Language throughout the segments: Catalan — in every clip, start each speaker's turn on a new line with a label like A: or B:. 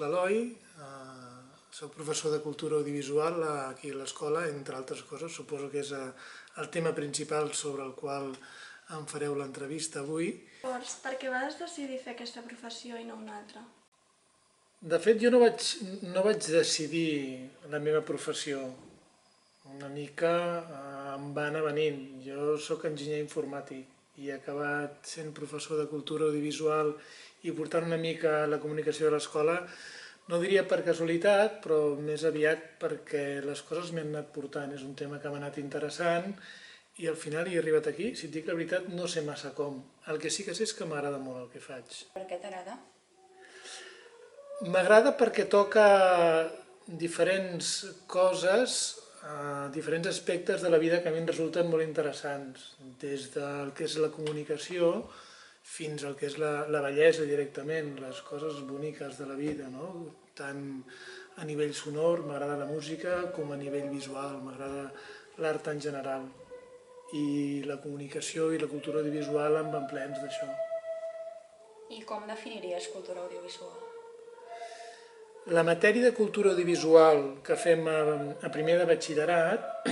A: l'Eloi, soc professor de cultura audiovisual aquí a l'escola, entre altres coses. Suposo que és el tema principal sobre el qual em fareu l'entrevista avui.
B: Llavors, per què vas decidir fer aquesta professió i no una altra?
A: De fet, jo no vaig decidir la meva professió. Una mica em va anar venint. Jo sóc enginyer informàtic i he acabat sent professor de cultura audiovisual i portant una mica la comunicació de l'escola, no diria per casualitat, però més aviat perquè les coses m'han anat portant. És un tema que m'ha anat interessant i al final he arribat aquí. Si et dic la veritat, no sé massa com. El que sí que sé és que m'agrada molt el que faig.
C: Per què t'agrada?
A: M'agrada perquè toca diferents coses, diferents aspectes de la vida que a mi em resulten molt interessants, des del que és la comunicació fins al que és la bellesa directament, les coses boniques de la vida, no? Tant a nivell sonor, m'agrada la música, com a nivell visual, m'agrada l'art en general. I la comunicació i la cultura audiovisual em van plens d'això.
C: I com definiries cultura audiovisual?
A: La matèria de cultura audiovisual que fem a primer de batxillerat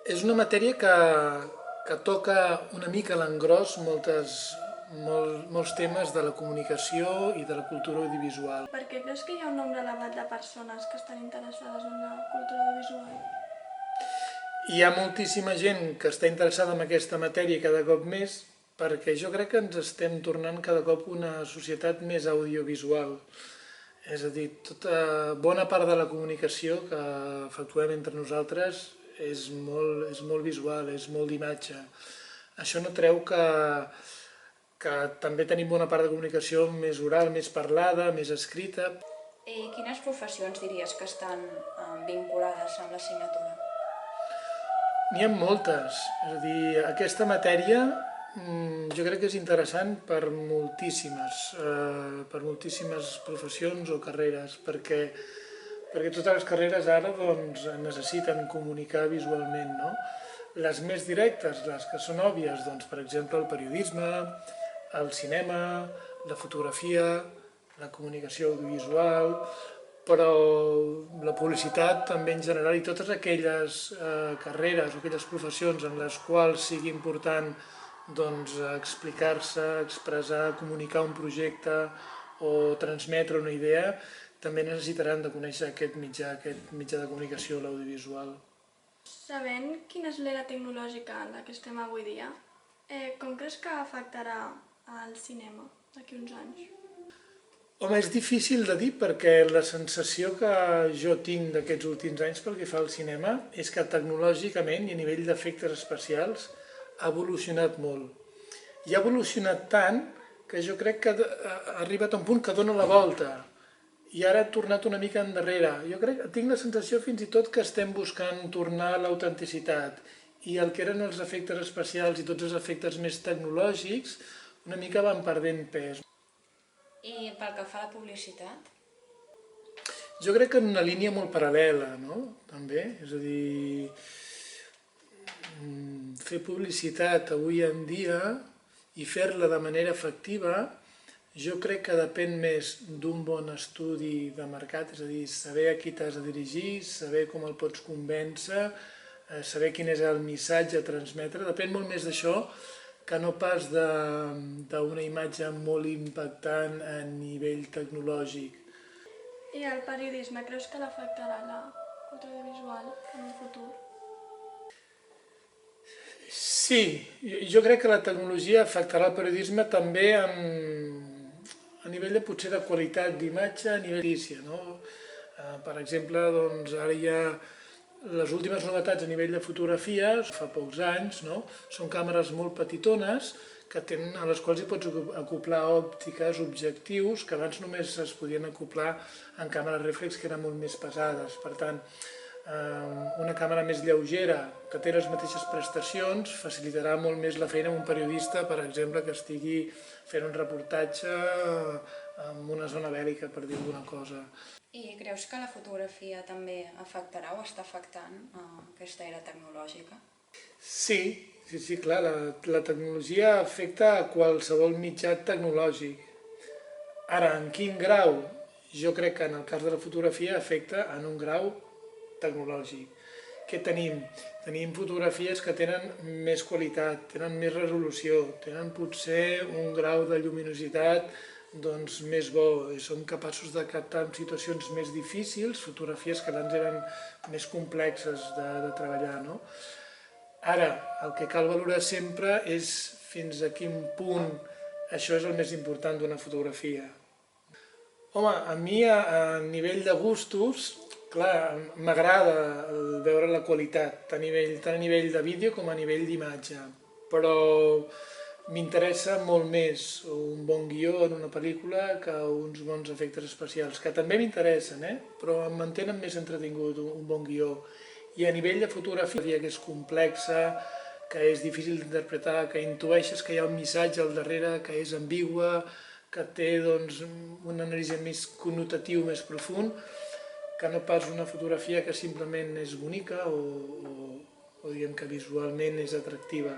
A: és una matèria que toca una mica a l'engròs molts temes de la comunicació i de la cultura audiovisual.
B: Per què creus que hi ha un nombre elevat de persones que estan interessades en la cultura audiovisual?
A: Hi ha moltíssima gent que està interessada en aquesta matèria cada cop més, perquè jo crec que ens estem tornant cada cop una societat més audiovisual. És a dir, bona part de la comunicació que efectuem entre nosaltres és molt visual, és molt d'imatge. Això no treu que també tenim bona part de comunicació més oral, més parlada, més escrita.
C: I quines professions diries que estan vinculades amb l'assignatura?
A: N'hi ha moltes. És a dir, aquesta matèria jo crec que és interessant per moltíssimes professions o carreres, perquè totes les carreres ara necessiten comunicar visualment, no? Les més directes, les que són òbvies, per exemple, el periodisme, el cinema, la fotografia, la comunicació audiovisual, però la publicitat també en general i totes aquelles carreres o aquelles professions en les quals sigui important explicar-se, expressar, comunicar un projecte o transmetre una idea, també necessitaran de conèixer aquest mitjà de comunicació, l'audiovisual.
B: Sabent quina és l'era tecnològica en la que estem avui dia, com creus que afectarà al cinema d'aquí uns anys?
A: Home, és difícil de dir perquè la sensació que jo tinc d'aquests últims anys pel que fa al cinema és que tecnològicament i a nivell d'efectes especials ha evolucionat molt. I ha evolucionat tant que jo crec que ha arribat a un punt que dona la volta i ara ha tornat una mica endarrere. Jo tinc la sensació fins i tot que estem buscant tornar a l'autenticitat i el que eren els efectes especials i tots els efectes més tecnològics una mica van perdent pes.
C: I pel que fa a la publicitat?
A: Jo crec que en una línia molt paral·lela, no? També, és a dir, fer publicitat avui en dia i fer-la de manera efectiva, jo crec que depèn més d'un bon estudi de mercat, és a dir, saber a qui t'has de dirigir, saber com el pots convèncer, saber quin és el missatge a transmetre, depèn molt més d'això que no pas d'una imatge molt impactant a nivell tecnològic.
B: I el periodisme, creus que l'afectarà la cultura visual en el futur?
A: Sí, jo crec que la tecnologia afectarà el periodisme també a nivell de potser de qualitat d'imatge, a nivell d'edícia, no? Per exemple, ara hi ha les últimes novetats a nivell de fotografies, fa pocs anys, no? Són càmeres molt petitones a les quals hi pots acoblar òptiques, objectius, que abans només es podien acoblar en càmeres reflex que eren molt més pesades. Per tant, una càmera més lleugera que té les mateixes prestacions facilitarà molt més la feina a un periodista, per exemple, que estigui fent un reportatge en una zona bèl·lica, per dir alguna cosa.
C: I creus que la fotografia també afectarà o està afectant aquesta era tecnològica?
A: Sí, clar, la tecnologia afecta a qualsevol mitjà tecnològic. Ara, en quin grau? Jo crec que en el cas de la fotografia afecta en un grau tecnològic. Què tenim? Tenim fotografies que tenen més qualitat, tenen més resolució, tenen potser un grau de lluminositat doncs, més bo, i som capaços de captar en situacions més difícils, fotografies que abans eren més complexes de treballar, no? Ara, el que cal valorar sempre és fins a quin punt això és el més important d'una fotografia. Home, a mi a nivell de gustos, clar, m'agrada veure la qualitat, tant a nivell de vídeo com a nivell d'imatge, però m'interessa molt més un bon guió en una pel·lícula que uns bons efectes especials, que també m'interessen, però em mantenen més entretingut un bon guió. I a nivell de fotografia, que és complexa, que és difícil d'interpretar, que intueixes que hi ha un missatge al darrere, que és ambigua, que té doncs, una anàlisi més connotatiu, més profund, que no pas una fotografia que simplement és bonica o diguem que visualment és atractiva.